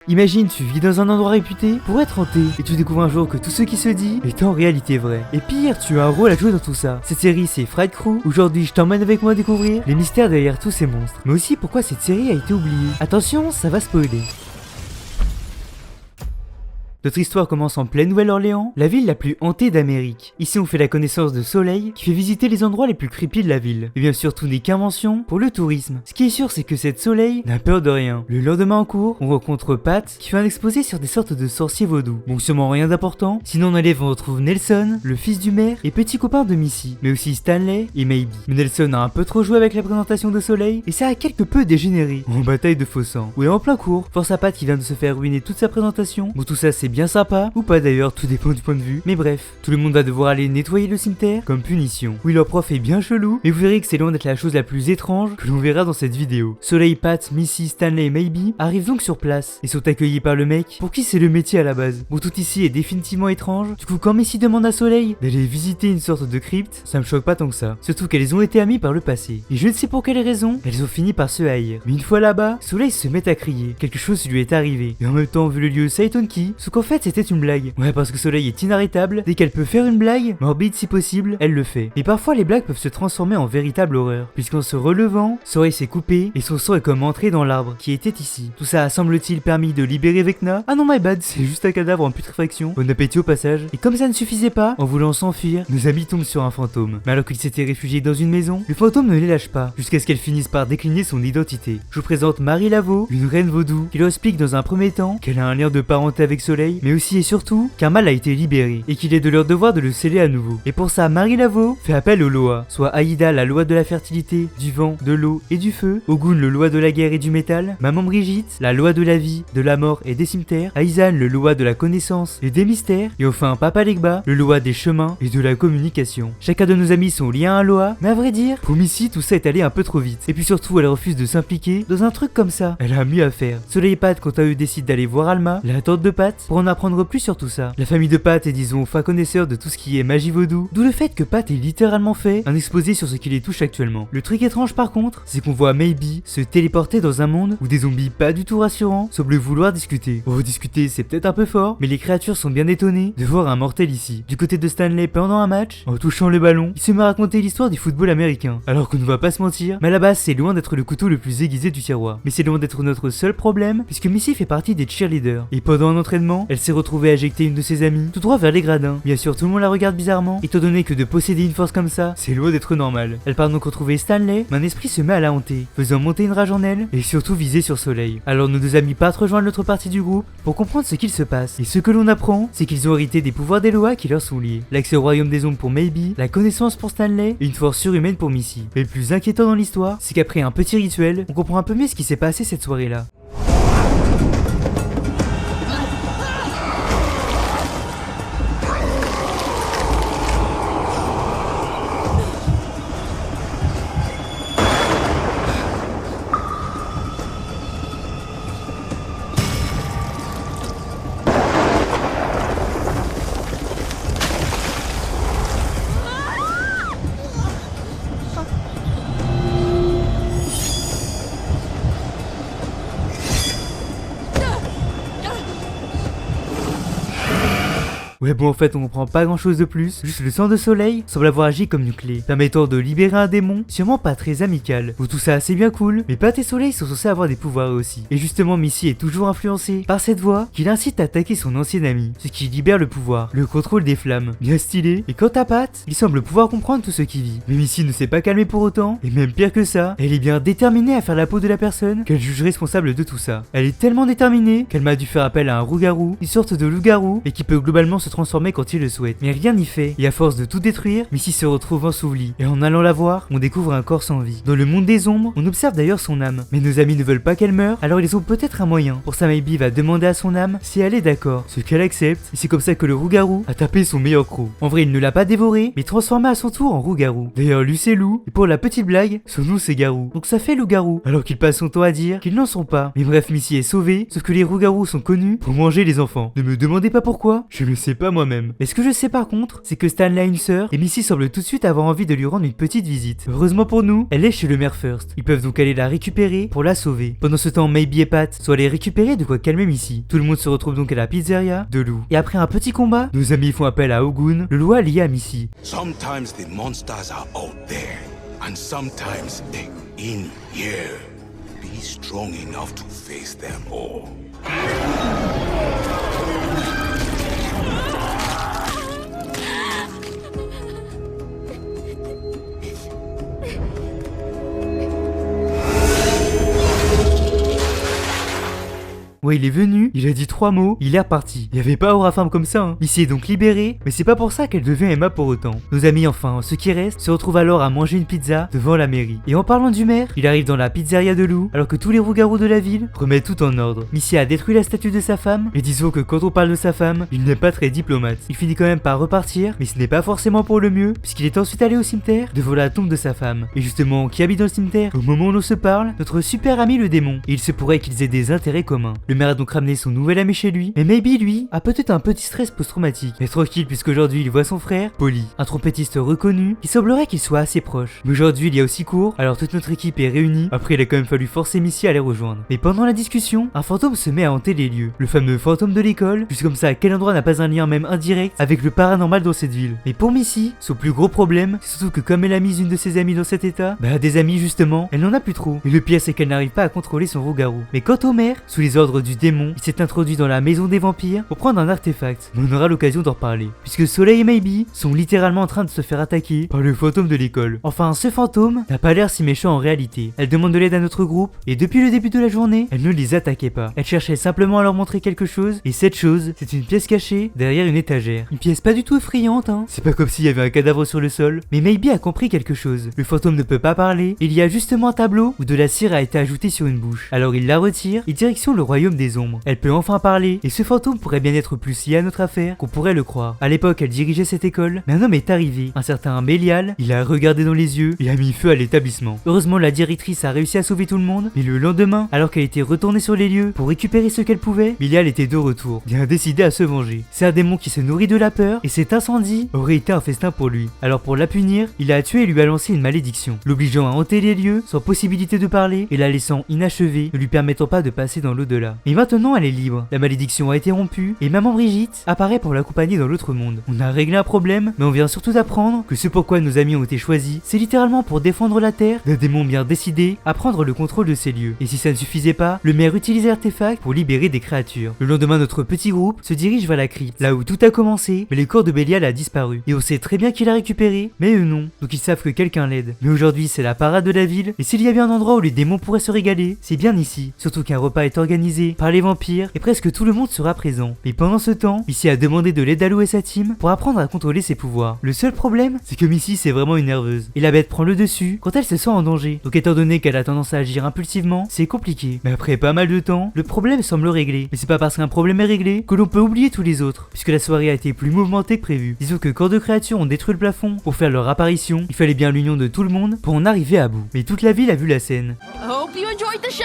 Imagine, tu vis dans un endroit réputé pour être hanté, et tu découvres un jour que tout ce qui se dit est en réalité vrai. Et pire, tu as un rôle à jouer dans tout ça. Cette série, c'est Fright Crew. Aujourd'hui, je t'emmène avec moi découvrir les mystères derrière tous ces monstres, mais aussi pourquoi cette série a été oubliée. Attention, ça va spoiler. Notre histoire commence en pleine Nouvelle-Orléans, la ville la plus hantée d'Amérique. Ici on fait la connaissance de Soleil, qui fait visiter les endroits les plus creepy de la ville. Et bien sûr tout n'est qu'invention pour le tourisme. Ce qui est sûr c'est que cette Soleil n'a peur de rien. Le lendemain en cours, on rencontre Pat, qui fait un exposé sur des sortes de sorciers vaudous. Bon sûrement rien d'important, sinon en élève on retrouve Nelson, le fils du maire, et petit copain de Missy, mais aussi Stanley et Maybe. Mais Nelson a un peu trop joué avec la présentation de Soleil, et ça a quelque peu dégénéré en bataille de faux sang. Où est en plein cours, force à Pat qui vient de se faire ruiner toute sa présentation. Bon tout ça c'est bien sympa, ou pas d'ailleurs, tout dépend du point de vue. Mais bref, tout le monde va devoir aller nettoyer le cimetière comme punition. Oui, leur prof est bien chelou, mais vous verrez que c'est loin d'être la chose la plus étrange que l'on verra dans cette vidéo. Soleil, Pat, Missy, Stanley et Maybe arrivent donc sur place et sont accueillis par le mec pour qui c'est le métier à la base. Bon, tout ici est définitivement étrange. Du coup, quand Missy demande à Soleil d'aller visiter une sorte de crypte, ça me choque pas tant que ça. Surtout qu'elles ont été amies par le passé. Et je ne sais pour quelle raison, elles ont fini par se haïr. Mais une fois là-bas, Soleil se met à crier. Quelque chose lui est arrivé. Et en même temps, vu le lieu Saitonki, ce qu'en fait c'était une blague. Ouais, parce que Soleil est inarrêtable. Dès qu'elle peut faire une blague, morbide si possible, elle le fait. Et parfois les blagues peuvent se transformer en véritable horreur. Puisqu'en se relevant, Soleil s'est coupé et son sang est comme entré dans l'arbre qui était ici. Tout ça a semble-t-il permis de libérer Vecna. Ah non, my bad, c'est juste un cadavre en putréfaction. Bon appétit au passage. Et comme ça ne suffisait pas, en voulant s'enfuir, nos amis tombent sur un fantôme. Mais alors qu'ils s'étaient réfugiés dans une maison, le fantôme ne les lâche pas, jusqu'à ce qu'elle finisse par décliner son identité. Je vous présente Marie Laveau, une reine vaudou, qui leur explique dans un premier temps qu'elle a un lien de parenté avec Soleil, mais aussi et surtout qu'un mal a été libéré, et qu'il est de leur devoir de le sceller à nouveau. Et pour ça, Marie Laveau fait appel aux lois, soit Aïda, la loi de la fertilité, du vent, de l'eau et du feu, Ogun, le loi de la guerre et du métal, Maman Brigitte, la loi de la vie, de la mort et des cimetières, Aïzan, le loi de la connaissance et des mystères, et enfin Papa Legba, le loi des chemins et de la communication. Chacun de nos amis sont liés à un loi, mais à vrai dire, pour Missy, tout ça est allé un peu trop vite. Et puis surtout, elle refuse de s'impliquer dans un truc comme ça. Elle a mieux à faire. Soleil et Pat, quant à eux, décident d'aller voir Alma, la tante de Pat, pour en apprendre plus sur tout ça. La famille de Pat est disons fin connaisseur de tout ce qui est magie vaudou, d'où le fait que Pat ait littéralement fait un exposé sur ce qui les touche actuellement. Le truc étrange par contre, c'est qu'on voit Maybe se téléporter dans un monde où des zombies pas du tout rassurants semblent vouloir discuter. Oh, discuter c'est peut-être un peu fort, mais les créatures sont bien étonnées de voir un mortel ici. Du côté de Stanley, pendant un match, en touchant le ballon, il se met à raconter l'histoire du football américain. Alors qu'on ne va pas se mentir, mais à la base c'est loin d'être le couteau le plus aiguisé du tiroir. Mais c'est loin d'être notre seul problème, puisque Missy fait partie des cheerleaders. Et pendant un entraînement, elle s'est retrouvée à éjecter une de ses amies tout droit vers les gradins. Bien sûr, tout le monde la regarde bizarrement, étant donné que de posséder une force comme ça, c'est loin d'être normal. Elle part donc retrouver Stanley, mais un esprit se met à la hanter, faisant monter une rage en elle, et surtout viser sur Soleil. Alors nos deux amis partent rejoindre l'autre partie du groupe pour comprendre ce qu'il se passe. Et ce que l'on apprend, c'est qu'ils ont hérité des pouvoirs des lois qui leur sont liés. L'accès au royaume des ombres pour Maybe, la connaissance pour Stanley, et une force surhumaine pour Missy. Mais le plus inquiétant dans l'histoire, c'est qu'après un petit rituel, on comprend un peu mieux ce qui s'est passé cette soirée-là. Ouais bon en fait on comprend pas grand chose de plus, juste le sang de Soleil semble avoir agi comme une clé, permettant de libérer un démon, sûrement pas très amical. Bon tout ça c'est bien cool, mais Pat et Soleil sont censés avoir des pouvoirs aussi. Et justement Missy est toujours influencée par cette voix qui l'incite à attaquer son ancien ami, ce qui libère le pouvoir, le contrôle des flammes. Bien stylé. Et quant à Pat, il semble pouvoir comprendre tout ce qui vit. Mais Missy ne s'est pas calmée pour autant, et même pire que ça, elle est bien déterminée à faire la peau de la personne qu'elle juge responsable de tout ça. Elle est tellement déterminée qu'elle m'a dû faire appel à un rougarou, une sorte de loup-garou, et qui peut globalement se transformer quand il le souhaite. Mais rien n'y fait, et à force de tout détruire, Missy se retrouve ensevelie. Et en allant la voir, on découvre un corps sans vie. Dans le monde des ombres, on observe d'ailleurs son âme. Mais nos amis ne veulent pas qu'elle meure, alors ils ont peut-être un moyen. Pour ça, Maybe va demander à son âme si elle est d'accord, ce qu'elle accepte, et c'est comme ça que le rougarou a tapé son meilleur croc. En vrai, il ne l'a pas dévoré, mais transformé à son tour en rougarou. D'ailleurs, lui c'est loup, et pour la petite blague, son nom c'est garou. Donc ça fait loup-garou, alors qu'il passe son temps à dire qu'ils n'en sont pas. Mais bref, Missy est sauvée, sauf que les rougarous sont connus pour manger les enfants. Ne me demandez pas pourquoi, je ne sais pas. pas moi-même. Mais ce que je sais par contre, c'est que Stanley a une sœur et Missy semble tout de suite avoir envie de lui rendre une petite visite. Heureusement pour nous, elle est chez le maire First. Ils peuvent donc aller la récupérer pour la sauver. Pendant ce temps, Maybe et Pat sont allés récupérer de quoi calmer Missy. Tout le monde se retrouve donc à la pizzeria de Lou. Et après un petit combat, nos amis font appel à Ogun, le loup lié à Missy. Sometimes the monsters are out there, and sometimes they're in here. Be strong enough to face them all. Ouais, il est venu, il a dit 3 mots, il est reparti. Il y avait pas aura femme comme ça, hein. Missy est donc libérée, mais c'est pas pour ça qu'elle devient Emma pour autant. Nos amis, enfin, ceux qui restent, se retrouvent alors à manger une pizza devant la mairie. Et en parlant du maire, il arrive dans la pizzeria de Lou, alors que tous les rougarous de la ville remettent tout en ordre. Missy a détruit la statue de sa femme, et disons que quand on parle de sa femme, il n'est pas très diplomate. Il finit quand même par repartir, mais ce n'est pas forcément pour le mieux, puisqu'il est ensuite allé au cimetière devant la tombe de sa femme. Et justement, qui habite dans le cimetière, au moment où l'on se parle, notre super ami le démon. Et il se pourrait qu'ils aient des intérêts communs. Le maire a donc ramené son nouvel ami chez lui, mais Maybe lui a peut-être un petit stress post-traumatique. Mais tranquille puisqu'aujourd'hui il voit son frère, Polly, un trompettiste reconnu, qui semblerait qu'il soit assez proche. Mais aujourd'hui il y a aussi cours, alors toute notre équipe est réunie, après il a quand même fallu forcer Missy à les rejoindre. Mais pendant la discussion, un fantôme se met à hanter les lieux. Le fameux fantôme de l'école, juste comme ça à quel endroit n'a pas un lien même indirect avec le paranormal dans cette ville. Mais pour Missy, son plus gros problème, c'est surtout que comme elle a mis une de ses amies dans cet état, des amis justement, elle n'en a plus trop. Et le pire c'est qu'elle n'arrive pas à contrôler son rougarou. Mais quant au maire, sous les ordres du démon, il s'est introduit dans la maison des vampires pour prendre un artefact. Mais on aura l'occasion d'en reparler, puisque Soleil et Maybe sont littéralement en train de se faire attaquer par le fantôme de l'école. Enfin, ce fantôme n'a pas l'air si méchant en réalité. Elle demande de l'aide à notre groupe, et depuis le début de la journée, elle ne les attaquait pas. Elle cherchait simplement à leur montrer quelque chose, et cette chose, c'est une pièce cachée derrière une étagère. Une pièce pas du tout effrayante, hein. C'est pas comme s'il y avait un cadavre sur le sol, mais Maybe a compris quelque chose. Le fantôme ne peut pas parler, et il y a justement un tableau où de la cire a été ajoutée sur une bouche. Alors il la retire, et direction le royaume des ombres. Elle peut enfin parler, et ce fantôme pourrait bien être plus lié à notre affaire qu'on pourrait le croire. À l'époque, elle dirigeait cette école, mais un homme est arrivé, un certain Bélial. Il a regardé dans les yeux et a mis feu à l'établissement. Heureusement, la directrice a réussi à sauver tout le monde, mais le lendemain, alors qu'elle était retournée sur les lieux pour récupérer ce qu'elle pouvait, Bélial était de retour, bien décidé à se venger. C'est un démon qui se nourrit de la peur, et cet incendie aurait été un festin pour lui. Alors pour la punir, il l'a tué et lui a lancé une malédiction, l'obligeant à hanter les lieux sans possibilité de parler et la laissant inachevée, ne lui permettant pas de passer dans l'au-delà. Et maintenant, elle est libre. La malédiction a été rompue, et maman Brigitte apparaît pour l'accompagner dans l'autre monde. On a réglé un problème, mais on vient surtout d'apprendre que ce pourquoi nos amis ont été choisis, c'est littéralement pour défendre la Terre d'un démon bien décidé à prendre le contrôle de ces lieux. Et si ça ne suffisait pas, le maire utilise l'artefact pour libérer des créatures. Le lendemain, notre petit groupe se dirige vers la crypte, là où tout a commencé, mais le corps de Bélial a disparu. Et on sait très bien qu'il a récupéré, mais eux non. Donc ils savent que quelqu'un l'aide. Mais aujourd'hui, c'est la parade de la ville, et s'il y a bien un endroit où les démons pourraient se régaler, c'est bien ici. Surtout qu'un repas est organisé par les vampires, et presque tout le monde sera présent. Mais pendant ce temps, Missy a demandé de l'aide à Lou et sa team pour apprendre à contrôler ses pouvoirs. Le seul problème, c'est que Missy c'est vraiment une nerveuse. Et la bête prend le dessus quand elle se sent en danger. Donc étant donné qu'elle a tendance à agir impulsivement, c'est compliqué. Mais après pas mal de temps, le problème semble réglé. Mais c'est pas parce qu'un problème est réglé que l'on peut oublier tous les autres, puisque la soirée a été plus mouvementée que prévu. Disons que quand deux créatures ont détruit le plafond pour faire leur apparition, il fallait bien l'union de tout le monde pour en arriver à bout. Mais toute la ville a vu la scène. Hope you enjoyed the show.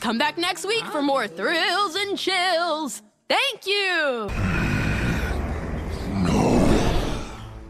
Come back next week for more thrills and chills. Thank you.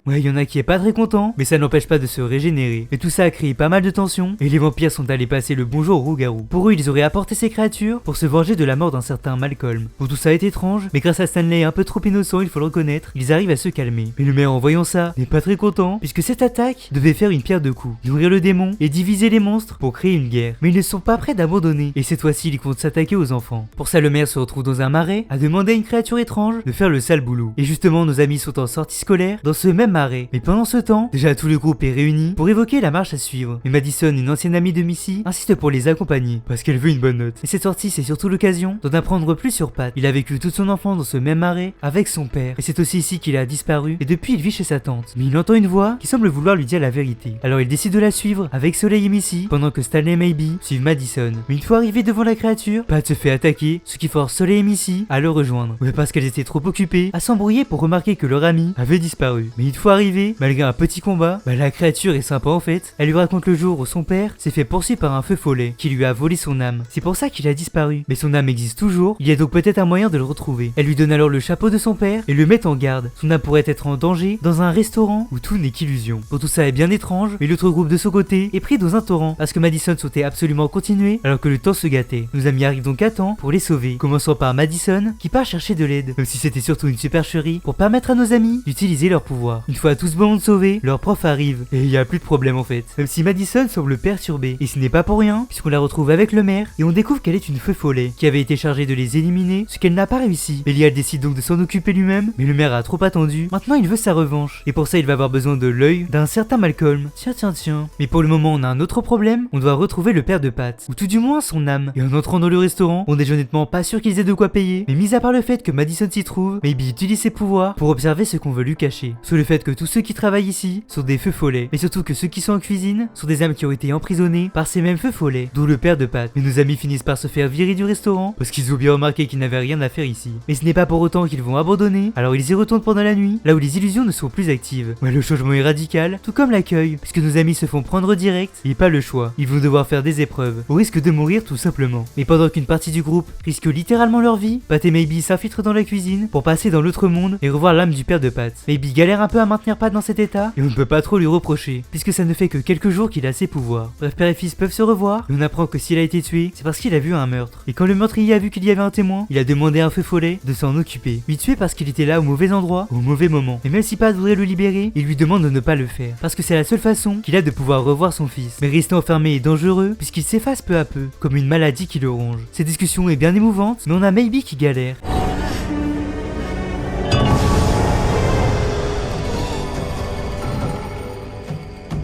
Ouais, il y en a qui est pas très content, mais ça n'empêche pas de se régénérer. Et tout ça a créé pas mal de tensions, et les vampires sont allés passer le bonjour au rougarou. Pour eux, ils auraient apporté ces créatures pour se venger de la mort d'un certain Malcolm. Bon, tout ça est étrange, mais grâce à Stanley un peu trop innocent, il faut le reconnaître, ils arrivent à se calmer. Mais le maire, en voyant ça, n'est pas très content, puisque cette attaque devait faire une pierre deux coups, nourrir le démon et diviser les monstres pour créer une guerre. Mais ils ne sont pas prêts d'abandonner, et cette fois-ci, ils comptent s'attaquer aux enfants. Pour ça, le maire se retrouve dans un marais, à demander à une créature étrange de faire le sale boulot. Et justement, nos amis sont en sortie scolaire, dans ce même marais. Mais pendant ce temps, déjà tout le groupe est réuni pour évoquer la marche à suivre. Mais Madison, une ancienne amie de Missy, insiste pour les accompagner, parce qu'elle veut une bonne note. Et cette sortie, c'est surtout l'occasion d'en apprendre plus sur Pat. Il a vécu toute son enfance dans ce même marais avec son père. Et c'est aussi ici qu'il a disparu, et depuis il vit chez sa tante. Mais il entend une voix qui semble vouloir lui dire la vérité. Alors il décide de la suivre avec Soleil et Missy, pendant que Stanley et Maybe suivent Madison. Mais une fois arrivé devant la créature, Pat se fait attaquer, ce qui force Soleil et Missy à le rejoindre. Ouais, parce qu'elles étaient trop occupées à s'embrouiller pour remarquer que leur ami avait disparu. Mais une fois fois arrivée, malgré un petit combat, la créature est sympa en fait. Elle lui raconte le jour où son père s'est fait poursuivre par un feu follet qui lui a volé son âme. C'est pour ça qu'il a disparu. Mais son âme existe toujours, il y a donc peut-être un moyen de le retrouver. Elle lui donne alors le chapeau de son père et le met en garde. Son âme pourrait être en danger dans un restaurant où tout n'est qu'illusion. Bon, tout ça est bien étrange, mais l'autre groupe de son côté est pris dans un torrent parce que Madison souhaitait absolument continuer alors que le temps se gâtait. Nos amis arrivent donc à temps pour les sauver, commençant par Madison qui part chercher de l'aide, même si c'était surtout une supercherie pour permettre à nos amis d'utiliser leur pouvoir. Une fois tout ce beau monde sauvé, leur prof arrive et il y a plus de problème en fait. Même si Madison semble perturbée, et ce n'est pas pour rien puisqu'on la retrouve avec le maire et on découvre qu'elle est une feu follet qui avait été chargée de les éliminer, ce qu'elle n'a pas réussi. Belial décide donc de s'en occuper lui-même, mais le maire a trop attendu. Maintenant il veut sa revanche et pour ça il va avoir besoin de l'œil d'un certain Malcolm. Tiens. Mais pour le moment on a un autre problème, on doit retrouver le père de Pat, ou tout du moins son âme. Et en entrant dans le restaurant, on est honnêtement pas sûr qu'ils aient de quoi payer, mais mis à part le fait que Madison s'y trouve, Maybe utilise ses pouvoirs pour observer ce qu'on veut lui cacher. Sur le fait que tous ceux qui travaillent ici sont des feux follets, mais surtout que ceux qui sont en cuisine sont des âmes qui ont été emprisonnées par ces mêmes feux follets, d'où le père de Pat. Mais nos amis finissent par se faire virer du restaurant parce qu'ils ont bien remarqué qu'ils n'avaient rien à faire ici. Mais ce n'est pas pour autant qu'ils vont abandonner, alors ils y retournent pendant la nuit, là où les illusions ne sont plus actives. Ouais, le changement est radical, tout comme l'accueil, puisque nos amis se font prendre direct et pas le choix. Ils vont devoir faire des épreuves, au risque de mourir tout simplement. Mais pendant qu'une partie du groupe risque littéralement leur vie, Pat et Maybe s'infiltrent dans la cuisine pour passer dans l'autre monde et revoir l'âme du père de Pat. Maybe galère un peu à maintenir Pat dans cet état et on ne peut pas trop lui reprocher, puisque ça ne fait que quelques jours qu'il a ses pouvoirs. Bref, père et fils peuvent se revoir et on apprend que s'il a été tué, c'est parce qu'il a vu un meurtre. Et quand le meurtrier a vu qu'il y avait un témoin, il a demandé à un feu follet de s'en occuper. Lui tuer parce qu'il était là au mauvais endroit, au mauvais moment. Et même si Pat voudrait le libérer, il lui demande de ne pas le faire, parce que c'est la seule façon qu'il a de pouvoir revoir son fils. Mais rester enfermé est dangereux, puisqu'il s'efface peu à peu, comme une maladie qui le ronge. Cette discussion est bien émouvante, mais on a Maybe qui galère.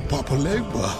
Papa Legba,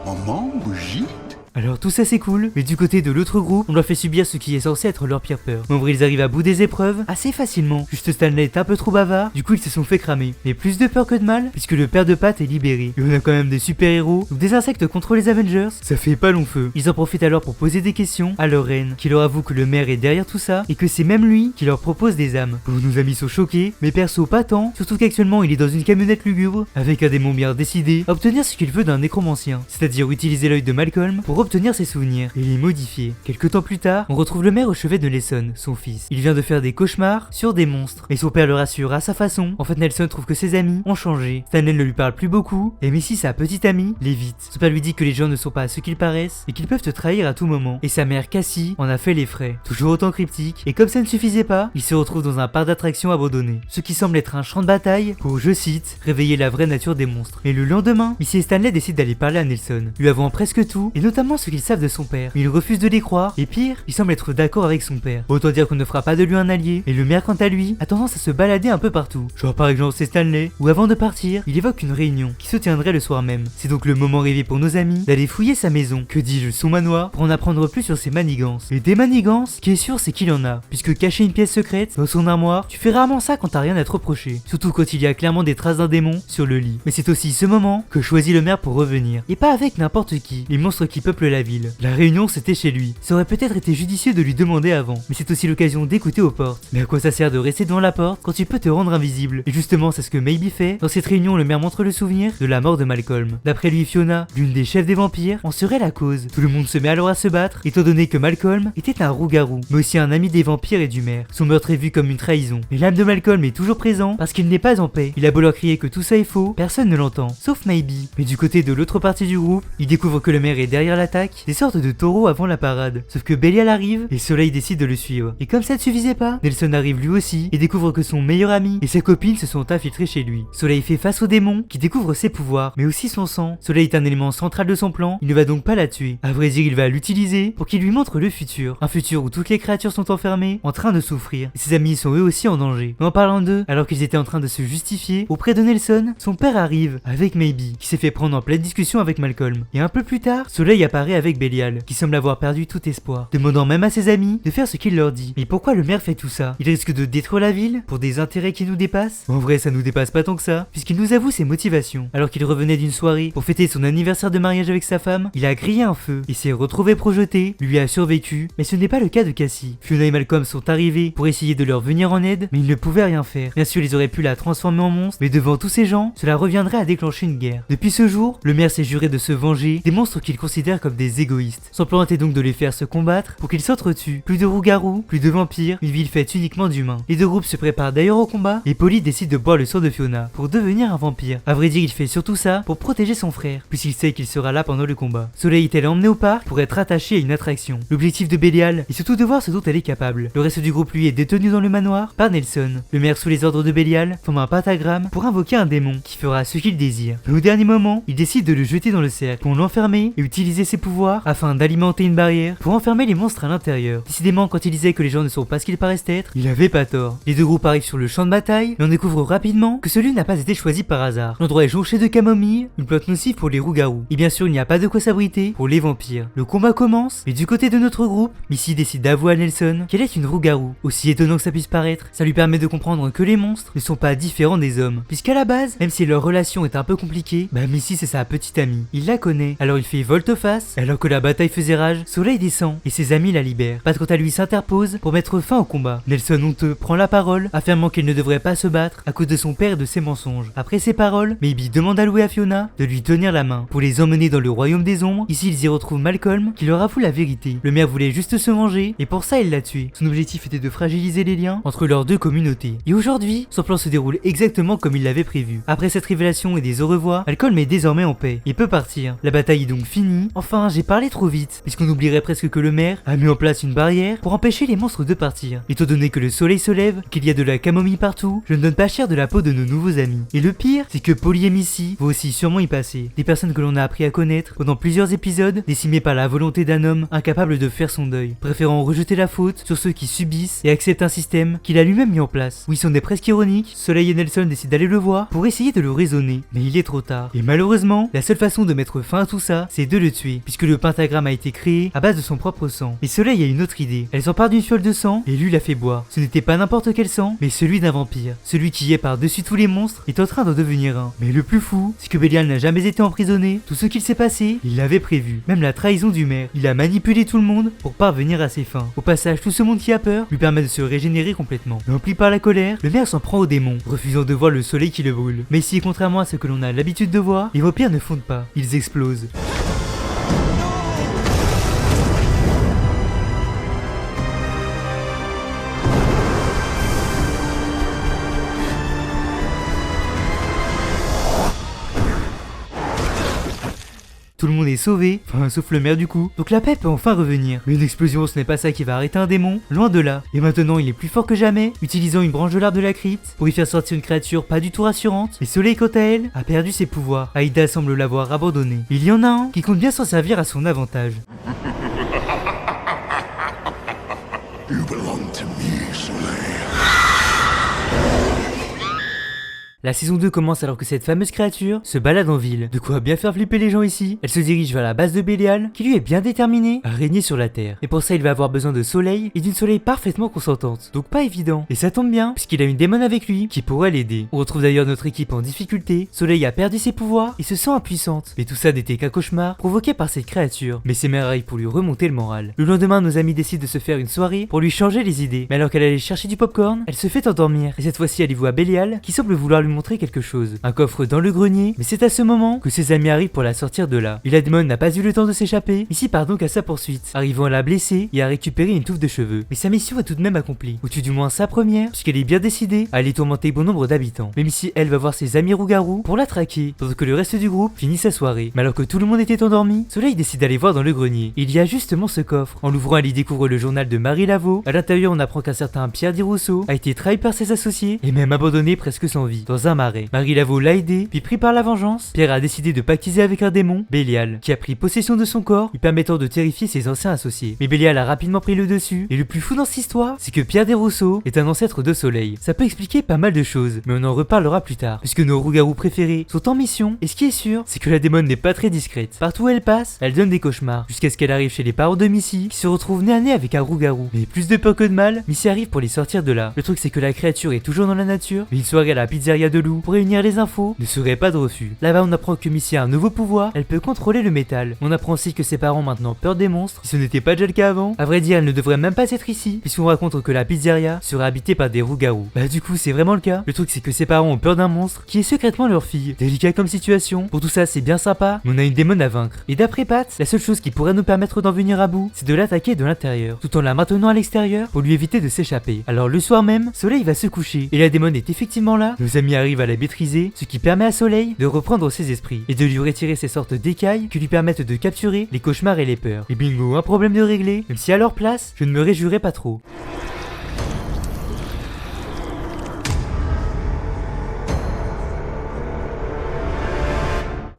maman Brigitte. Alors tout ça c'est cool, mais du côté de l'autre groupe, on leur fait subir ce qui est censé être leur pire peur. Mais en vrai ils arrivent à bout des épreuves assez facilement. Juste Stanley est un peu trop bavard, du coup ils se sont fait cramer. Mais plus de peur que de mal, puisque le père de Pat est libéré. Et on a quand même des super héros, donc des insectes contre les Avengers, ça fait pas long feu. Ils en profitent alors pour poser des questions à leur reine, qui leur avoue que le maire est derrière tout ça, et que c'est même lui qui leur propose des âmes. Bon, nos amis sont choqués, mais perso pas tant, surtout qu'actuellement il est dans une camionnette lugubre, avec un démon bien décidé à obtenir ce qu'il veut d'un nécromancien, c'est-à-dire utiliser l'œil de Malcolm pour obtenir ses souvenirs et les modifier. Quelques temps plus tard, on retrouve le maire au chevet de Nelson, son fils. Il vient de faire des cauchemars sur des monstres, et son père le rassure à sa façon. En fait, Nelson trouve que ses amis ont changé. Stanley ne lui parle plus beaucoup, et Missy, sa petite amie, l'évite. Son père lui dit que les gens ne sont pas ce qu'ils paraissent, et qu'ils peuvent te trahir à tout moment. Et sa mère, Cassie, en a fait les frais. Toujours autant cryptique, et comme ça ne suffisait pas, il se retrouve dans un parc d'attractions abandonné. Ce qui semble être un champ de bataille pour, je cite, réveiller la vraie nature des monstres. Mais le lendemain, Missy et Stanley décident d'aller parler à Nelson, lui avouant presque tout, et notamment ce qu'ils savent de son père. Mais il refuse de les croire, et pire, il semble être d'accord avec son père. Autant dire qu'on ne fera pas de lui un allié, et le maire quant à lui a tendance à se balader un peu partout. Genre par exemple c'est Stanley, où avant de partir, il évoque une réunion qui se tiendrait le soir même. C'est donc le moment rêvé pour nos amis d'aller fouiller sa maison, que dis-je, son manoir, pour en apprendre plus sur ses manigances. Et des manigances, ce qui est sûr c'est qu'il en a, puisque cacher une pièce secrète dans son armoire, tu fais rarement ça quand t'as rien à te reprocher. Surtout quand il y a clairement des traces d'un démon sur le lit. Mais c'est aussi ce moment que choisit le maire pour revenir. Et pas avec n'importe qui, les monstres qui peuplent la ville. La réunion c'était chez lui. Ça aurait peut-être été judicieux de lui demander avant, mais c'est aussi l'occasion d'écouter aux portes. Mais à quoi ça sert de rester devant la porte quand tu peux te rendre invisible? Et justement c'est ce que Maybe fait. Dans cette réunion le maire montre le souvenir de la mort de Malcolm. D'après lui Fiona, l'une des chefs des vampires, en serait la cause. Tout le monde se met alors à se battre, étant donné que Malcolm était un loup-garou, mais aussi un ami des vampires et du maire. Son meurtre est vu comme une trahison. Mais l'âme de Malcolm est toujours présent parce qu'il n'est pas en paix. Il a beau leur crier que tout ça est faux, personne ne l'entend, sauf Maybe. Mais du côté de l'autre partie du groupe, il découvre que le maire est derrière l'attaque, des sortes de taureaux avant la parade. Sauf que Belial arrive et Soleil décide de le suivre. Et comme ça ne suffisait pas, Nelson arrive lui aussi et découvre que son meilleur ami et sa copine se sont infiltrés chez lui. Soleil fait face au démon qui découvre ses pouvoirs, mais aussi son sang. Soleil est un élément central de son plan, il ne va donc pas la tuer. À vrai dire, il va l'utiliser pour qu'il lui montre le futur. Un futur où toutes les créatures sont enfermées, en train de souffrir. Et ses amis sont eux aussi en danger. Mais en parlant d'eux, alors qu'ils étaient en train de se justifier auprès de Nelson, son père arrive avec Maybe, qui s'est fait prendre en pleine discussion avec Malcolm. Et un peu plus tard, Soleil apparaît séparer avec Bélial, qui semble avoir perdu tout espoir, demandant même à ses amis de faire ce qu'il leur dit. Mais pourquoi le maire fait tout ça? Il risque de détruire la ville pour des intérêts qui nous dépassent? En vrai, ça nous dépasse pas tant que ça, puisqu'il nous avoue ses motivations. Alors qu'il revenait d'une soirée pour fêter son anniversaire de mariage avec sa femme, il a grillé un feu et s'est retrouvé projeté, lui a survécu, mais ce n'est pas le cas de Cassie. Fiona et Malcolm sont arrivés pour essayer de leur venir en aide, mais ils ne pouvaient rien faire. Bien sûr, ils auraient pu la transformer en monstre, mais devant tous ces gens, cela reviendrait à déclencher une guerre. Depuis ce jour, le maire s'est juré de se venger des monstres qu'il considère comme des égoïstes. Son plan était donc de les faire se combattre pour qu'ils s'entretuent. Plus de roues-garous, plus de vampires, une ville faite uniquement d'humains. Les deux groupes se préparent d'ailleurs au combat, et Polly décide de boire le sang de Fiona pour devenir un vampire. À vrai dire, il fait surtout ça pour protéger son frère, puisqu'il sait qu'il sera là pendant le combat. Soleil est-elle emmenée au parc pour être attachée à une attraction. L'objectif de Bélial est surtout de voir ce dont elle est capable. Le reste du groupe lui est détenu dans le manoir par Nelson. Le maire sous les ordres de Bélial forme un pentagramme pour invoquer un démon qui fera ce qu'il désire. Mais au dernier moment, il décide de le jeter dans le cercle pour l'enfermer et utiliser ses pouvoirs afin d'alimenter une barrière pour enfermer les monstres à l'intérieur. Décidément, quand il disait que les gens ne sont pas ce qu'ils paraissent être, il avait pas tort. Les deux groupes arrivent sur le champ de bataille, mais on découvre rapidement que celui n'a pas été choisi par hasard. L'endroit est jonché de camomille, une plante nocive pour les roues-garous. Et bien sûr, il n'y a pas de quoi s'abriter pour les vampires. Le combat commence, mais du côté de notre groupe, Missy décide d'avouer à Nelson qu'elle est une roue-garou. Aussi étonnant que ça puisse paraître, ça lui permet de comprendre que les monstres ne sont pas différents des hommes. Puisqu'à la base, même si leur relation est un peu compliquée, Missy c'est sa petite amie. Il la connaît, alors il fait volte-face. Alors que la bataille faisait rage, Soleil descend et ses amis la libèrent. Pat quant à lui s'interpose pour mettre fin au combat. Nelson honteux prend la parole, affirmant qu'elle ne devrait pas se battre à cause de son père et de ses mensonges. Après ces paroles, Maybe demande à Louis à Fiona de lui tenir la main pour les emmener dans le royaume des ombres. Ici ils y retrouvent Malcolm qui leur avoue la vérité. Le maire voulait juste se venger et pour ça il l'a tué. Son objectif était de fragiliser les liens entre leurs deux communautés. Et aujourd'hui, son plan se déroule exactement comme il l'avait prévu. Après cette révélation et des au revoir, Malcolm est désormais en paix et peut partir. La bataille est donc finie. Enfin, j'ai parlé trop vite, puisqu'on oublierait presque que le maire a mis en place une barrière pour empêcher les monstres de partir. Étant donné que le soleil se lève, qu'il y a de la camomille partout, je ne donne pas cher de la peau de nos nouveaux amis. Et le pire, c'est que Polly et Missy vont aussi sûrement y passer. Des personnes que l'on a appris à connaître pendant plusieurs épisodes, décimées par la volonté d'un homme incapable de faire son deuil, préférant rejeter la faute sur ceux qui subissent et acceptent un système qu'il a lui-même mis en place. Oui, c'en est presque ironique, Soleil et Nelson décident d'aller le voir pour essayer de le raisonner, mais il est trop tard. Et malheureusement, la seule façon de mettre fin à tout ça, c'est de le tuer, puisque le pentagramme a été créé à base de son propre sang. Mais Soleil a une autre idée. Elle s'empare d'une fiole de sang et lui la fait boire. Ce n'était pas n'importe quel sang, mais celui d'un vampire. Celui qui est par-dessus tous les monstres est en train d'en devenir un. Mais le plus fou, c'est que Bélial n'a jamais été emprisonné. Tout ce qu'il s'est passé, il l'avait prévu. Même la trahison du maire. Il a manipulé tout le monde pour parvenir à ses fins. Au passage, tout ce monde qui a peur lui permet de se régénérer complètement. Mais empli par la colère, le maire s'en prend au démon, refusant de voir le soleil qui le brûle. Mais si, contrairement à ce que l'on a l'habitude de voir, les vampires ne fondent pas. Ils explosent. Tout le monde est sauvé, enfin sauf le maire du coup. Donc la paix peut enfin revenir. Mais une explosion, ce n'est pas ça qui va arrêter un démon, loin de là. Et maintenant il est plus fort que jamais, utilisant une branche de l'arbre de la crypte pour y faire sortir une créature pas du tout rassurante. Et Soleil quant à elle a perdu ses pouvoirs. Aïda semble l'avoir abandonné. Il y en a un qui compte bien s'en servir à son avantage. You belong to me, Soleil. La saison 2 commence alors que cette fameuse créature se balade en ville. De quoi bien faire flipper les gens ici. Elle se dirige vers la base de Bélial, qui lui est bien déterminé à régner sur la Terre. Et pour ça, il va avoir besoin de Soleil et d'une Soleil parfaitement consentante. Donc pas évident. Et ça tombe bien, puisqu'il a une démon avec lui qui pourrait l'aider. On retrouve d'ailleurs notre équipe en difficulté. Soleil a perdu ses pouvoirs et se sent impuissante. Mais tout ça n'était qu'un cauchemar provoqué par cette créature. Mais ses mères arrivent pour lui remonter le moral. Le lendemain, nos amis décident de se faire une soirée pour lui changer les idées. Mais alors qu'elle allait chercher du popcorn, elle se fait endormir. Et cette fois-ci, elle y voit Bélial qui semble vouloir lui montrer quelque chose. Un coffre dans le grenier, mais c'est à ce moment que ses amis arrivent pour la sortir de là. Et la démon n'a pas eu le temps de s'échapper, Missy part donc à sa poursuite, arrivant à la blesser et à récupérer une touffe de cheveux. Mais sa mission est tout de même accomplie, ou tout du moins sa première, puisqu'elle est bien décidée à aller tourmenter bon nombre d'habitants. Mais Missy, elle, va voir ses amis roues-garous pour la traquer, pendant que le reste du groupe finit sa soirée. Mais alors que tout le monde était endormi, Soleil décide d'aller voir dans le grenier. Et il y a justement ce coffre. En l'ouvrant, elle y découvre le journal de Marie Laveau. À l'intérieur, on apprend qu'un certain Pierre Di Russo a été trahi par ses associés et même abandonné presque sans vie. Dans dans un marais. Marie Laveau l'a aidé, puis pris par la vengeance, Pierre a décidé de pactiser avec un démon, Bélial, qui a pris possession de son corps, lui permettant de terrifier ses anciens associés. Mais Bélial a rapidement pris le dessus, et le plus fou dans cette histoire, c'est que Pierre Desrousseaux est un ancêtre de Soleil. Ça peut expliquer pas mal de choses, mais on en reparlera plus tard, puisque nos roues-garous préférés sont en mission, et ce qui est sûr, c'est que la démone n'est pas très discrète. Partout où elle passe, elle donne des cauchemars, jusqu'à ce qu'elle arrive chez les parents de Missy, qui se retrouvent nez à nez avec un rouge-garou. Mais plus de peur que de mal, Missy arrive pour les sortir de là. Le truc c'est que la créature est toujours dans la nature, mais une soirée à la pizzeria de Lou pour réunir les infos ne serait pas de refus. Là-bas on apprend que Missy a un nouveau pouvoir, elle peut contrôler le métal. On apprend aussi que ses parents ont maintenant peur des monstres, si ce n'était pas déjà le cas avant. À vrai dire, elle ne devrait même pas être ici, puisqu'on raconte que la pizzeria serait habitée par des rouges-garous. Bah du coup c'est vraiment le cas. Le truc c'est que ses parents ont peur d'un monstre qui est secrètement leur fille. Délicat comme situation. Pour tout ça c'est bien sympa, mais on a une démone à vaincre. Et d'après Pat, la seule chose qui pourrait nous permettre d'en venir à bout, c'est de l'attaquer de l'intérieur, tout en la maintenant à l'extérieur pour lui éviter de s'échapper. Alors le soir même, Soleil va se coucher, et la démone est effectivement là. Nos amis arrivent à la maîtriser, ce qui permet à Soleil de reprendre ses esprits, et de lui retirer ces sortes d'écailles qui lui permettent de capturer les cauchemars et les peurs. Et bingo, un problème de réglé, même si à leur place, je ne me réjouirais pas trop.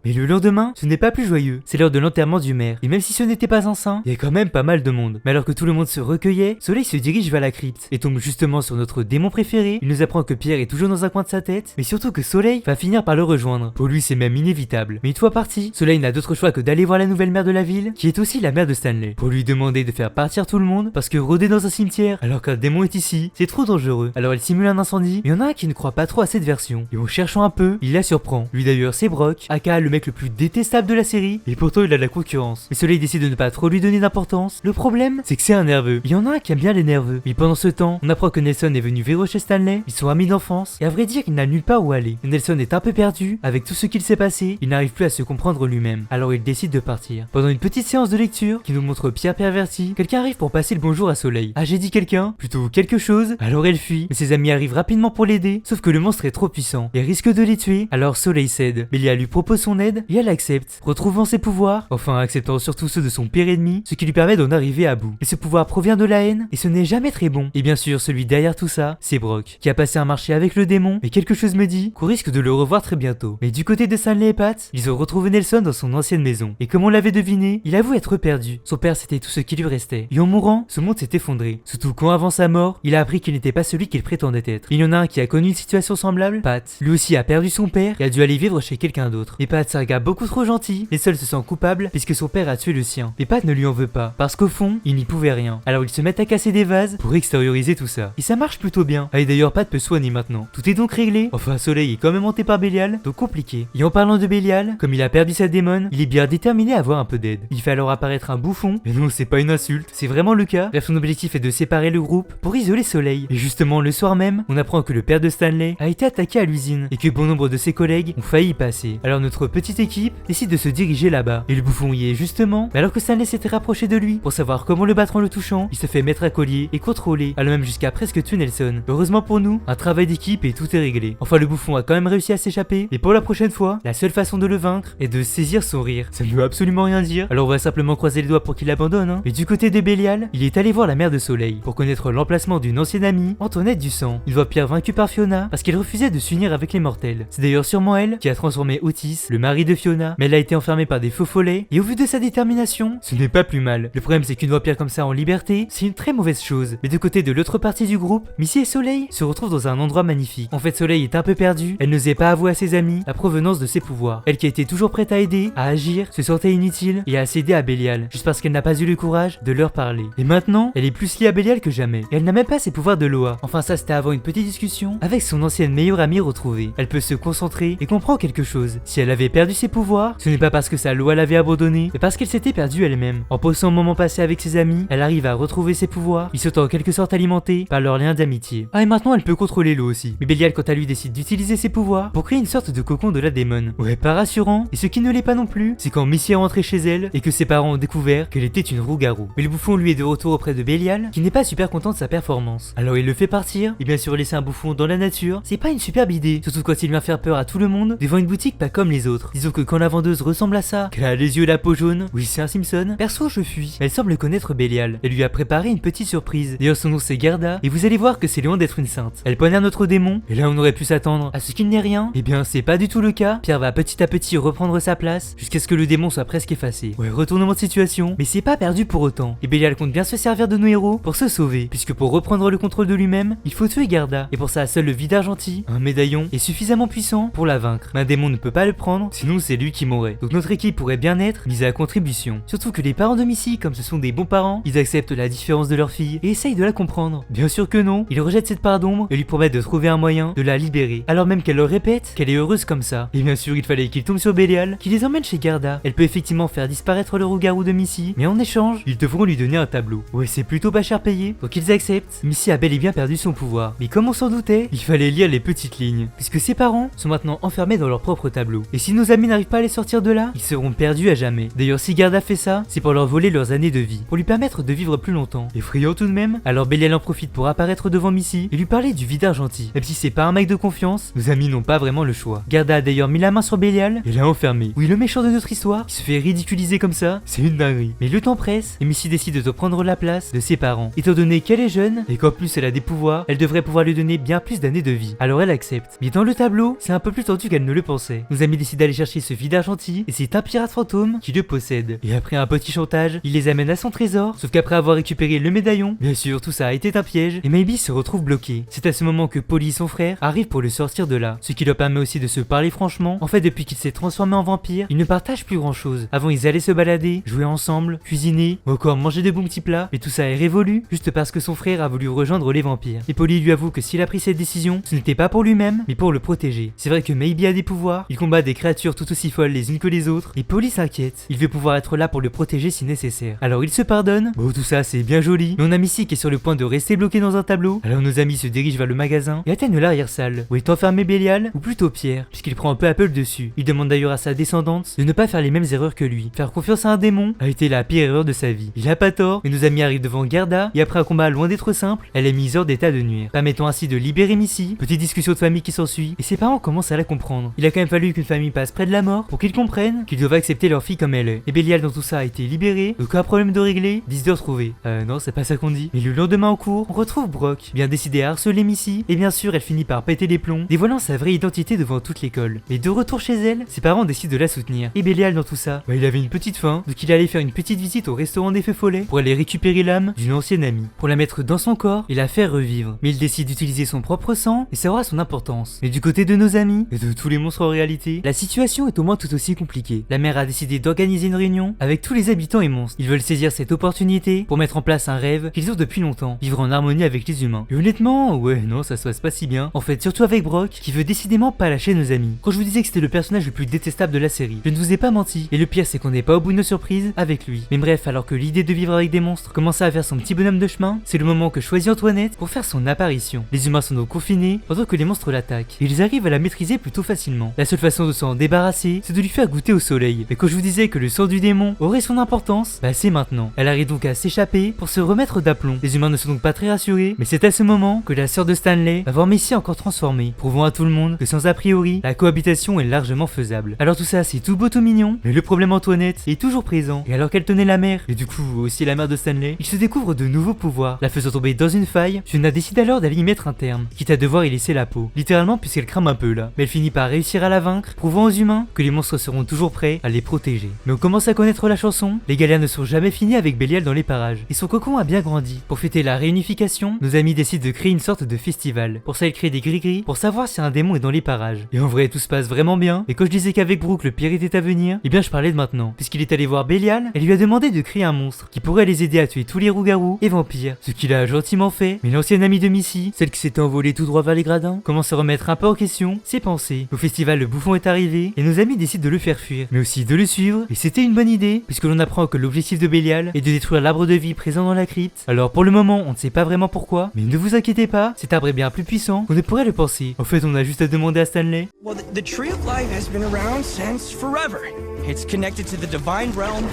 Mais le lendemain, ce n'est pas plus joyeux, c'est l'heure de l'enterrement du maire. Et même si ce n'était pas un saint, il y a quand même pas mal de monde. Mais alors que tout le monde se recueillait, Soleil se dirige vers la crypte et tombe justement sur notre démon préféré. Il nous apprend que Pierre est toujours dans un coin de sa tête, mais surtout que Soleil va finir par le rejoindre. Pour lui, c'est même inévitable. Mais une fois parti, Soleil n'a d'autre choix que d'aller voir la nouvelle mère de la ville, qui est aussi la mère de Stanley, pour lui demander de faire partir tout le monde, parce que rôder dans un cimetière, alors qu'un démon est ici, c'est trop dangereux. Alors elle simule un incendie, mais il y en a un qui ne croit pas trop à cette version. Et en cherchant un peu, il la surprend. Lui d'ailleurs, c'est Brock, aka le mec le plus détestable de la série, et pourtant il a de la concurrence. Mais Soleil décide de ne pas trop lui donner d'importance. Le problème, c'est que c'est un nerveux. Il y en a un qui aime bien les nerveux. Mais pendant ce temps, on apprend que Nelson est venu vérocher Stanley, ils sont amis d'enfance, et à vrai dire, il n'a nulle part où aller. Et Nelson est un peu perdu, avec tout ce qu'il s'est passé, il n'arrive plus à se comprendre lui-même. Alors il décide de partir. Pendant une petite séance de lecture, qui nous montre Pierre perverti, quelqu'un arrive pour passer le bonjour à Soleil. Ah, j'ai dit quelqu'un, plutôt quelque chose, alors elle fuit. Mais ses amis arrivent rapidement pour l'aider, sauf que le monstre est trop puissant, et risque de les tuer, alors Soleil cède. Bélial lui propose son aide, et elle accepte. Retrouvant ses pouvoirs, enfin acceptant surtout ceux de son pire ennemi, ce qui lui permet d'en arriver à bout. Et ce pouvoir provient de la haine, et ce n'est jamais très bon. Et bien sûr, celui derrière tout ça, c'est Brock, qui a passé un marché avec le démon, mais quelque chose me dit qu'on risque de le revoir très bientôt. Mais du côté de Stanley et Pat, ils ont retrouvé Nelson dans son ancienne maison. Et comme on l'avait deviné, il avoue être perdu. Son père c'était tout ce qui lui restait. Et en mourant, ce monde s'est effondré. Surtout quand avant sa mort, il a appris qu'il n'était pas celui qu'il prétendait être. Il y en a un qui a connu une situation semblable, Pat. Lui aussi a perdu son père et a dû aller vivre chez quelqu'un d'autre. Et Pat, c'est un gars beaucoup trop gentil, les seuls se sent coupable puisque son père a tué le sien. Et Pat ne lui en veut pas, parce qu'au fond, il n'y pouvait rien. Alors ils se mettent à casser des vases pour extérioriser tout ça. Et ça marche plutôt bien. Ah, et d'ailleurs Pat peut soigner maintenant. Tout est donc réglé. Enfin, Soleil est quand même hanté par Bélial, donc compliqué. Et en parlant de Bélial, comme il a perdu sa démone, il est bien déterminé à avoir un peu d'aide. Il fait alors apparaître un bouffon, mais non, c'est pas une insulte, c'est vraiment le cas. Bref, son objectif est de séparer le groupe pour isoler Soleil. Et justement, le soir même, on apprend que le père de Stanley a été attaqué à l'usine et que bon nombre de ses collègues ont failli y passer. Alors notre petite équipe décide de se diriger là-bas. Et le bouffon y est justement, mais alors que Stanley s'était rapproché de lui pour savoir comment le battre en le touchant, il se fait mettre à collier et contrôler, allant même jusqu'à presque tuer Nelson. Heureusement pour nous, un travail d'équipe et tout est réglé. Enfin, le bouffon a quand même réussi à s'échapper, et pour la prochaine fois, la seule façon de le vaincre est de saisir son rire. Ça ne veut absolument rien dire, alors on va simplement croiser les doigts pour qu'il abandonne, hein. Mais du côté de Bélial, il est allé voir la mère de Soleil pour connaître l'emplacement d'une ancienne amie, Antoinette du Sang. Il voit Pierre vaincu par Fiona parce qu'elle refusait de s'unir avec les mortels. C'est d'ailleurs sûrement elle qui a transformé Otis, le mari de Fiona, mais elle a été enfermée par des faux follets, et au vu de sa détermination, ce n'est pas plus mal. Le problème c'est qu'une voix Pierre comme ça en liberté, c'est une très mauvaise chose. Mais de côté de l'autre partie du groupe, Missy et Soleil se retrouvent dans un endroit magnifique. En fait, Soleil est un peu perdue, elle n'osait pas avouer à ses amis la provenance de ses pouvoirs. Elle qui était toujours prête à aider, à agir, se sentait inutile et a cédé à Bélial, juste parce qu'elle n'a pas eu le courage de leur parler. Et maintenant, elle est plus liée à Bélial que jamais. Et elle n'a même pas ses pouvoirs de Loa. Enfin ça c'était avant une petite discussion avec son ancienne meilleure amie retrouvée. Elle peut se concentrer et comprend quelque chose. Si elle avait perdu ses pouvoirs, ce n'est pas parce que sa Loa l'avait abandonnée, mais parce qu'elle s'était perdue elle-même. En passant un moment passé avec ses amis, elle arrive à retrouver ses pouvoirs. Ils sont en quelque sorte alimentés par leur lien d'amitié. Ah, et maintenant elle peut contrôler l'eau aussi. Mais Bélial quant à lui décide d'utiliser ses pouvoirs pour créer une sorte de cocon de la démone. Ouais, pas rassurant. Et ce qui ne l'est pas non plus, c'est quand Missy est rentrée chez elle et que ses parents ont découvert qu'elle était une rouge-garou. Mais le bouffon lui est de retour auprès de Bélial, qui n'est pas super content de sa performance. Alors il le fait partir, et bien sûr laisser un bouffon dans la nature, c'est pas une superbe idée, surtout quand il vient faire peur à tout le monde devant une boutique pas comme les autres. Disons que quand la vendeuse ressemble à ça, qu'elle a les yeux et la peau jaune, oui c'est un Simpson, perso je fuis. Elle semble connaître Bélial. Elle lui a préparé une petite surprise. D'ailleurs son nom c'est Gerda, et vous allez voir que c'est loin d'être une sainte. Elle poignarde notre démon, et là on aurait pu s'attendre à ce qu'il n'ait rien. Eh bien c'est pas du tout le cas. Pierre va petit à petit reprendre sa place, jusqu'à ce que le démon soit presque effacé. Ouais, retournement de situation, mais c'est pas perdu pour autant. Et Bélial compte bien se servir de nos héros pour se sauver, puisque pour reprendre le contrôle de lui-même, il faut tuer Gerda. Et pour ça, seul le vide argenti, un médaillon, est suffisamment puissant pour la vaincre. Mais un démon ne peut pas le prendre, sinon c'est lui qui mourrait. Donc notre équipe pourrait bien être mise à contribution. Surtout que les parents de Missy, comme ce sont des bons parents, ils acceptent la différence de leur fille et essayent de la comprendre. Bien sûr que non, ils rejettent cette part d'ombre et lui promettent de trouver un moyen de la libérer. Alors même qu'elle leur répète qu'elle est heureuse comme ça. Et bien sûr, il fallait qu'ils tombent sur Bélial, qui les emmène chez Gerda. Elle peut effectivement faire disparaître le loup-garou de Missy, mais en échange, ils devront lui donner un tableau. Ouais, c'est plutôt pas cher payé, donc ils acceptent. Missy a bel et bien perdu son pouvoir. Mais comme on s'en doutait, il fallait lire les petites lignes, puisque ses parents sont maintenant enfermés dans leur propre tableau. Et si nos amis n'arrivent pas à les sortir de là, ils seront perdus à jamais. D'ailleurs, si Gerda fait ça, c'est pour leur voler leurs années de vie, pour lui permettre de vivre plus longtemps. Effrayant tout de même. Alors Bélial en profite pour apparaître devant Missy et lui parler du vide argenti. Même si c'est pas un mec de confiance, nos amis n'ont pas vraiment le choix. Gerda a d'ailleurs mis la main sur Bélial et l'a enfermé. Oui, le méchant de notre histoire, qui se fait ridiculiser comme ça, c'est une dinguerie. Mais le temps presse et Missy décide de prendre la place de ses parents. Étant donné qu'elle est jeune et qu'en plus elle a des pouvoirs, elle devrait pouvoir lui donner bien plus d'années de vie. Alors elle accepte. Mais dans le tableau, c'est un peu plus tendu qu'elle ne le pensait. Nos amis décident d'aller chercher ce vide argenti et c'est un pirate fantôme qui le possède. Et après un petit chantage, il les amène à son trésor, sauf qu'après avoir récupéré le médaillon, bien sûr tout ça a été un piège et Maybe se retrouve bloqué. C'est à ce moment que Polly, son frère, arrive pour le sortir de là, ce qui leur permet aussi de se parler franchement. En fait, depuis qu'il s'est transformé en vampire, ils ne partagent plus grand chose. Avant ils allaient se balader, jouer ensemble, cuisiner, ou encore manger de bons petits plats, mais tout ça est révolu juste parce que son frère a voulu rejoindre les vampires. Et Polly lui avoue que s'il a pris cette décision, ce n'était pas pour lui-même, mais pour le protéger. C'est vrai que Maybe a des pouvoirs, il combat des créatures tout aussi folles les unes que les autres, et Polly s'inquiète. Il veut pouvoir être là pour le protéger si nécessaire. Alors il se pardonne. Bon, tout ça c'est bien joli, mais on a Missy qui est sur le point de rester bloqué dans un tableau. Alors nos amis se dirigent vers le magasin et atteignent l'arrière-salle, où est enfermé Bélial, ou plutôt Pierre, puisqu'il prend peu à peu le dessus. Il demande d'ailleurs à sa descendante de ne pas faire les mêmes erreurs que lui. Faire confiance à un démon a été la pire erreur de sa vie. Il a pas tort, mais nos amis arrivent devant Gerda, et après un combat loin d'être simple, elle est mise hors d'état de nuire, permettant ainsi de libérer Missy. Petite discussion de famille qui s'ensuit, et ses parents commencent à la comprendre. Il a quand même fallu qu'une famille passe près de la mort pour qu'ils comprennent qu'ils doivent accepter leur fille comme elle est. Et Bélial dans tout ça a été libéré, donc un problème de régler, 10 de retrouver. Non, c'est pas ça qu'on dit. Mais le lendemain en cours, on retrouve Brock, bien décidé à harceler Missy, et bien sûr elle finit par péter les plombs, dévoilant sa vraie identité devant toute l'école. Mais de retour chez elle, ses parents décident de la soutenir. Et Bélial dans tout ça, il avait une petite faim, donc il allait faire une petite visite au restaurant des Feux Follets pour aller récupérer l'âme d'une ancienne amie, pour la mettre dans son corps et la faire revivre. Mais il décide d'utiliser son propre sang, et ça aura son importance. Mais du côté de nos amis, et de tous les monstres en réalité, la situation est au moins tout aussi compliquée. La mère a décidé d'organiser une réunion avec tous les habitants et monstres. Ils veulent saisir cette opportunité pour mettre en place un rêve qu'ils ont depuis longtemps, vivre en harmonie avec les humains. Et honnêtement, ouais, non, ça se passe pas si bien. En fait, surtout avec Brock, qui veut décidément pas lâcher nos amis. Quand je vous disais que c'était le personnage le plus détestable de la série, je ne vous ai pas menti. Et le pire, c'est qu'on n'est pas au bout de nos surprises avec lui. Mais bref, alors que l'idée de vivre avec des monstres commençait à faire son petit bonhomme de chemin, c'est le moment que choisit Antoinette pour faire son apparition. Les humains sont donc confinés pendant que les monstres l'attaquent. Et ils arrivent à la maîtriser plutôt facilement. La seule façon de s'en débarrasser, c'est de lui faire goûter au soleil. Et quand je vous disais que le sang du démon aurait son importance, bah c'est maintenant. Elle arrive donc à s'échapper pour se remettre d'aplomb. Les humains ne sont donc pas très rassurés, mais c'est à ce moment que la sœur de Stanley va voir Missy encore transformée, prouvant à tout le monde que sans a priori, la cohabitation est largement faisable. Alors tout ça c'est tout beau tout mignon, mais le problème Antoinette est toujours présent. Et alors qu'elle tenait la mère, et du coup aussi la mère de Stanley, il se découvre de nouveaux pouvoirs. La faisant tomber dans une faille, Fiona décide alors d'aller y mettre un terme, quitte à devoir y laisser la peau. Littéralement puisqu'elle crame un peu là. Mais elle finit par réussir à la vaincre, prouvant aux humains que les monstres seront toujours prêts à les protéger. Mais on commence à connaître la chanson, les galères ne sont jamais finies avec Bélial dans les parages, et son cocon a bien grandi. Pour fêter la réunification, nos amis décident de créer une sorte de festival. Pour ça ils créent des gris-gris pour savoir si un démon est dans les parages. Et en vrai tout se passe vraiment bien, et quand je disais qu'avec Brooke le pire était à venir, eh bien je parlais de maintenant. Puisqu'il est allé voir Bélial, elle lui a demandé de créer un monstre qui pourrait les aider à tuer tous les loups-garous et vampires, ce qu'il a gentiment fait. Mais l'ancienne amie de Missy, celle qui s'était envolée tout droit vers les gradins, commence à remettre un peu en question ses pensées. Au festival le bouffon est arrivé, et nos amis décident de le faire fuir, mais aussi de le suivre, et c'était une bonne idée, puisque l'on apprend que l'objectif de Bélial est de détruire l'arbre de vie présent dans la crypte. Alors pour le moment on ne sait pas vraiment pourquoi, mais ne vous inquiétez pas, cet arbre est bien plus puissant qu'on ne pourrait le penser. En fait on a juste à demander à Stanley. Well, the Tree of Life has been around since forever. It's connected to the divine realm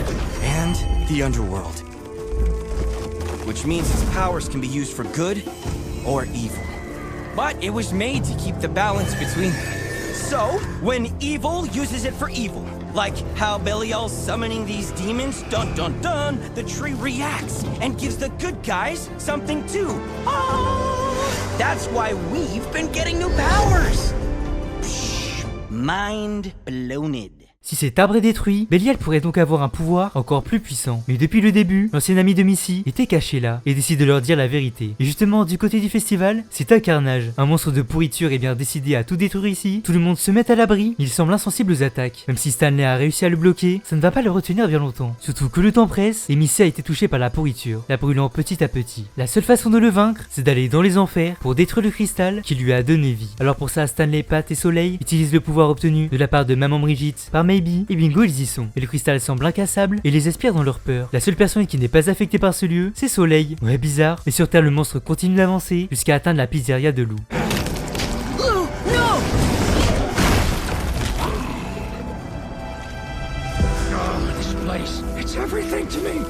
and the underworld, which means its powers can be used for good or evil. But it was made to keep the balance between them. So, when evil uses it for evil, like how Belial's summoning these demons, dun dun dun, the tree reacts and gives the good guys something too. Oh, that's why we've been getting new powers. Psh, mind blown. Si cet arbre est détruit, Belial pourrait donc avoir un pouvoir encore plus puissant. Mais depuis le début, l'ancien ami de Missy était caché là et décide de leur dire la vérité. Et justement, du côté du festival, c'est un carnage. Un monstre de pourriture est bien décidé à tout détruire ici. Tout le monde se met à l'abri, il semble insensible aux attaques. Même si Stanley a réussi à le bloquer, ça ne va pas le retenir bien longtemps. Surtout que le temps presse et Missy a été touchée par la pourriture, la brûlant petit à petit. La seule façon de le vaincre, c'est d'aller dans les enfers pour détruire le cristal qui lui a donné vie. Alors pour ça, Stanley, Pat et Soleil utilisent le pouvoir obtenu de la part de Maman Brigitte par Maybe, et bingo, ils y sont. Et le cristal semble incassable et les aspire dans leur peur. La seule personne qui n'est pas affectée par ce lieu, c'est Soleil. Ouais, bizarre. Mais sur Terre, le monstre continue d'avancer jusqu'à atteindre la pizzeria de Lou. Lou, no! Oh, this place, it's everything to me.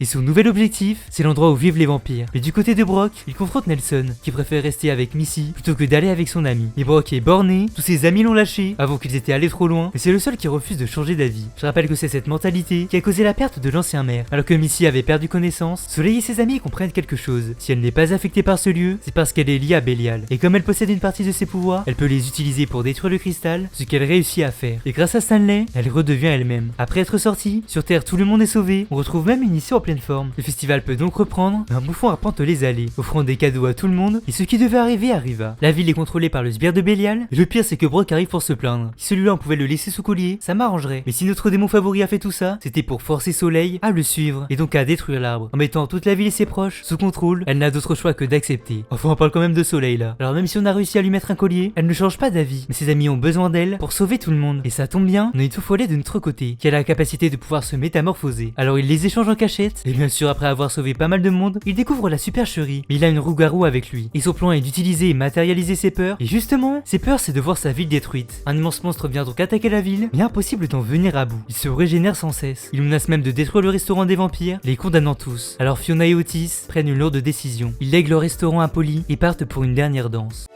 Et son nouvel objectif, c'est l'endroit où vivent les vampires. Mais du côté de Brock, il confronte Nelson, qui préfère rester avec Missy plutôt que d'aller avec son ami. Et Brock est borné, tous ses amis l'ont lâché avant qu'ils étaient allés trop loin, et c'est le seul qui refuse de changer d'avis. Je rappelle que c'est cette mentalité qui a causé la perte de l'ancien maire. Alors que Missy avait perdu connaissance, Soleil et ses amis comprennent quelque chose. Si elle n'est pas affectée par ce lieu, c'est parce qu'elle est liée à Belial. Et comme elle possède une partie de ses pouvoirs, elle peut les utiliser pour détruire le cristal, ce qu'elle réussit à faire. Et grâce à Stanley, elle redevient elle-même. Après être sortie, sur Terre tout le monde est sauvé, on retrouve même une issue en pleine forme. Le festival peut donc reprendre, un bouffon arpente les allées, offrant des cadeaux à tout le monde, et ce qui devait arriver arriva. La ville est contrôlée par le sbire de Belial, et le pire c'est que Brock arrive pour se plaindre. Si celui-là on pouvait le laisser sous collier, ça m'arrangerait. Mais si notre démon favori a fait tout ça, c'était pour forcer Soleil à le suivre, et donc à détruire l'arbre. En mettant toute la ville et ses proches sous contrôle, elle n'a d'autre choix que d'accepter. Enfin on parle quand même de Soleil là. Alors même si on a réussi à lui mettre un collier, elle ne change pas d'avis. Mais ses amis ont besoin d'elle pour sauver tout le monde. Et ça tombe bien, on a une touffolée de notre côté, qui a la capacité de pouvoir se métamorphoser. Alors il les échange en cachette, et bien sûr après avoir sauvé pas mal de monde, il découvre la supercherie. Mais il a une roux-garou avec lui. Et son plan est d'utiliser et matérialiser ses peurs. Et justement, ses peurs c'est de voir sa ville détruite. Un immense monstre vient donc attaquer la ville, mais impossible d'en venir à bout. Il se régénère sans cesse. Il menace même de détruire le restaurant des vampires, les condamnant tous. Alors Fiona et Otis prennent une lourde décision. Ils lèguent leur restaurant à Polly et partent pour une dernière danse.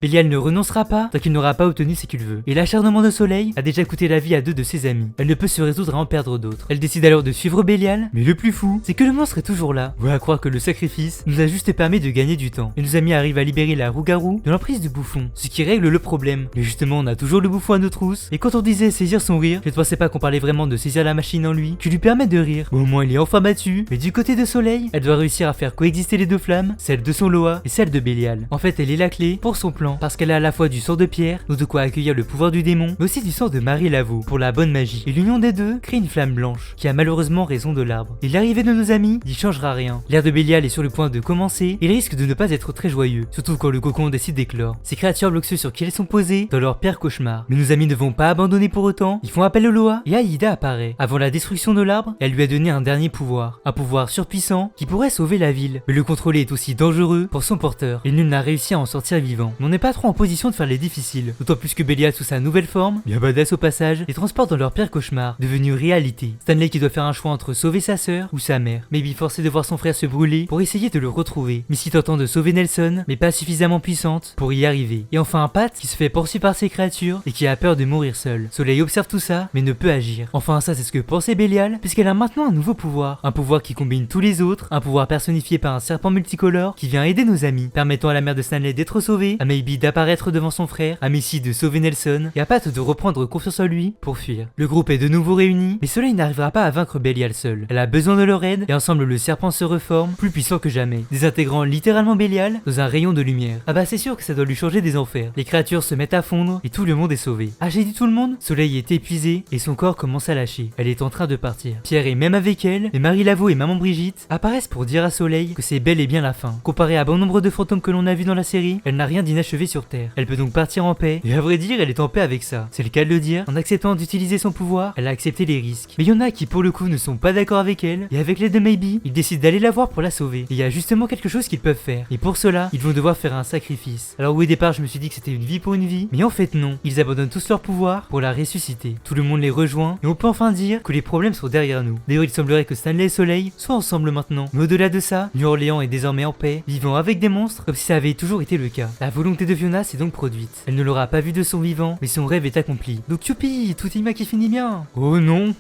Belial ne renoncera pas tant qu'il n'aura pas obtenu ce qu'il veut. Et l'acharnement de Soleil a déjà coûté la vie à 2 de ses amis. Elle ne peut se résoudre à en perdre d'autres. Elle décide alors de suivre Belial, mais le plus fou, c'est que le monstre est toujours là. Ouais, à croire que le sacrifice nous a juste permis de gagner du temps. Et nos amis arrivent à libérer la roux-garou de l'emprise du bouffon, ce qui règle le problème. Mais justement, on a toujours le bouffon à nos trousses. Et quand on disait saisir son rire, je ne pensais pas qu'on parlait vraiment de saisir la machine en lui, qui lui permet de rire. Bon, au moins il est enfin battu. Mais du côté de Soleil, elle doit réussir à faire coexister les deux flammes, celle de son Loa et celle de Belial. En fait, elle est la clé pour son plan, parce qu'elle a à la fois du sang de pierre, donc de quoi accueillir le pouvoir du démon, mais aussi du sang de Marie Laveau, pour la bonne magie. Et l'union des deux crée une flamme blanche, qui a malheureusement raison de l'arbre. Et l'arrivée de nos amis n'y changera rien. L'ère de Belial est sur le point de commencer, et il risque de ne pas être très joyeux, surtout quand le cocon décide d'éclore. Ces créatures bloquent ceux sur qui elles sont posées dans leur pire cauchemar. Mais nos amis ne vont pas abandonner pour autant, ils font appel au Loa, et Aïda apparaît. Avant la destruction de l'arbre, elle lui a donné un dernier pouvoir, un pouvoir surpuissant qui pourrait sauver la ville. Mais le contrôler est aussi dangereux pour son porteur, et nul n'a réussi à en sortir vivant. Mais on n'est pas trop en position de faire les difficiles, d'autant plus que Belial sous sa nouvelle forme, bien badass au passage, les transporte dans leur pire cauchemar, devenu réalité. Stanley qui doit faire un choix entre sauver sa sœur ou sa mère. Maybe forcé de voir son frère se brûler pour essayer de le retrouver. Missy tentant de sauver Nelson, mais pas suffisamment puissante pour y arriver. Et enfin un Pat qui se fait poursuivre par ces créatures et qui a peur de mourir seul. Soleil observe tout ça, mais ne peut agir. Enfin ça c'est ce que pensait Belial, puisqu'elle a maintenant un nouveau pouvoir. Un pouvoir qui combine tous les autres, un pouvoir personnifié par un serpent multicolore qui vient aider nos amis, permettant à la mère de Stanley d'être sauvée, à Maybe d'apparaître devant son frère, à Missy de sauver Nelson, et à Pat de reprendre confiance en lui pour fuir. Le groupe est de nouveau réuni, mais Soleil n'arrivera pas à vaincre Belial seul. Elle a besoin de leur aide, et ensemble le serpent se reforme, plus puissant que jamais, désintégrant littéralement Belial dans un rayon de lumière. Ah bah c'est sûr que ça doit lui changer des enfers. Les créatures se mettent à fondre, et tout le monde est sauvé. Ah j'ai dit tout le monde? Soleil est épuisé, et son corps commence à lâcher. Elle est en train de partir. Pierre est même avec elle, et Marie Laveau et Maman Brigitte apparaissent pour dire à Soleil que c'est bel et bien la fin. Comparé à bon nombre de fantômes que l'on a vus dans la série, elle n'a rien d'inachevé inachevé sur Terre. Elle peut donc partir en paix, et à vrai dire, elle est en paix avec ça. C'est le cas de le dire. En acceptant d'utiliser son pouvoir, elle a accepté les risques. Mais il y en a qui pour le coup ne sont pas d'accord avec elle, et avec l'aide de Maybe, ils décident d'aller la voir pour la sauver. Et il y a justement quelque chose qu'ils peuvent faire. Et pour cela, ils vont devoir faire un sacrifice. Alors au départ, je me suis dit que c'était une vie pour une vie, mais en fait non. Ils abandonnent tous leur pouvoir pour la ressusciter. Tout le monde les rejoint, et on peut enfin dire que les problèmes sont derrière nous. D'ailleurs, il semblerait que Stanley et Soleil soient ensemble maintenant. Mais au-delà de ça, New Orleans est désormais en paix, vivant avec des monstres, comme si ça avait toujours été le cas. La volonté de Fiona s'est donc produite. Elle ne l'aura pas vu de son vivant, mais son rêve est accompli. Donc youpi, tout est qui finit bien. Oh non.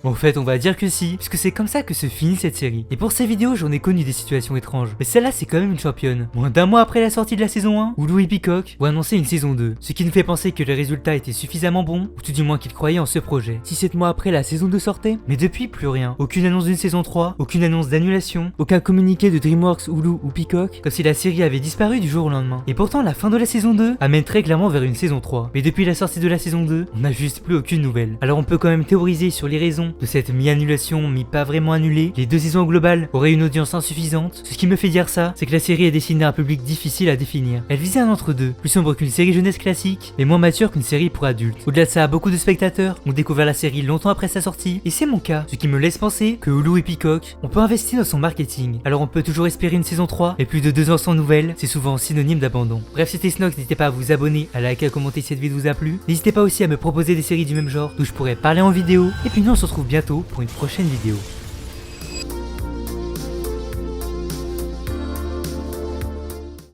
En fait, on va dire que si, puisque c'est comme ça que se finit cette série. Et pour ces vidéos, j'en ai connu des situations étranges. Mais celle-là, c'est quand même une championne. Moins d'un mois après la sortie de la saison 1, Hulu et Peacock ont annoncé une saison 2. Ce qui nous fait penser que les résultats étaient suffisamment bons, ou tout du moins qu'ils croyaient en ce projet. 6-7 mois après la saison 2 sortait, mais depuis, plus rien. Aucune annonce d'une saison 3, aucune annonce d'annulation, aucun communiqué de DreamWorks, Hulu ou Peacock, comme si la série avait disparu du jour au lendemain. Et pourtant, la fin de la saison 2 amène très clairement vers une saison 3. Mais depuis la sortie de la saison 2, on n'a juste plus aucune nouvelle. Alors on peut quand même théoriser sur les raisons de cette mi-annulation, pas vraiment annulée. Les 2 saisons globales auraient une audience insuffisante. Ce qui me fait dire ça, c'est que la série est destinée à un public difficile à définir. Elle visait un entre-deux, plus sombre qu'une série jeunesse classique, mais moins mature qu'une série pour adultes. Au-delà de ça, beaucoup de spectateurs ont découvert la série longtemps après sa sortie, et c'est mon cas, ce qui me laisse penser que Hulu et Peacock ont pas investi dans son marketing. Alors on peut toujours espérer une saison 3, mais plus de 2 ans sans nouvelles, c'est souvent synonyme d'abandon. Bref, c'était Snox, n'hésitez pas à vous abonner, à liker, à commenter si cette vidéo vous a plu. N'hésitez pas aussi à me proposer des séries du même genre, d'où je pourrais parler en vidéo. Et puis nous on se retrouve bientôt pour une prochaine vidéo.